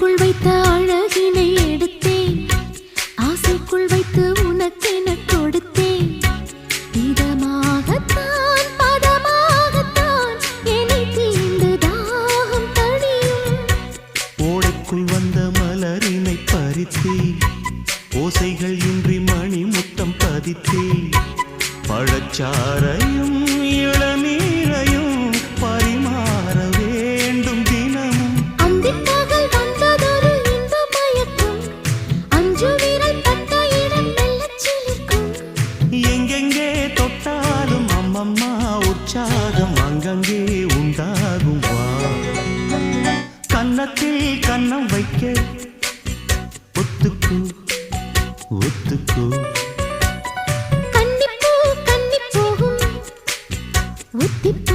ஆசைக்குள் வைத்த அழகினை எடுத்தேன், ஆசைக்குள் வைத்து உனக்கென கொடுத்தேன். இதமாகத்தான் பதமாகத்தான் என்னை தீண்டு தாகம் தணியும். ஓடைக்குள் வந்த மலரினை பறித்தே, ஓசைகள் இன்றி மணி முத்தம் பதித்தே, பழச்சாரையும் இளநீரையும் பரிமாற வேண்டும் தினமும். அந்திப்பகல் வந்ததொரு இன்ப மயக்கம், அஞ்சு விரல் பட்ட இடம் மெல்லச் சிலிர்க்கும். எங்கெங்கே தொட்டாலும் அம்மம்மா உற்சாகம் அங்கங்கே உண்டாகும். வா கன்னத்தில் கன்னம் வைக்க ஒத்துக்கு ஒத்துக்கு. கன்னிப்பூ கன்னி போகும், ஒத்திப்பூ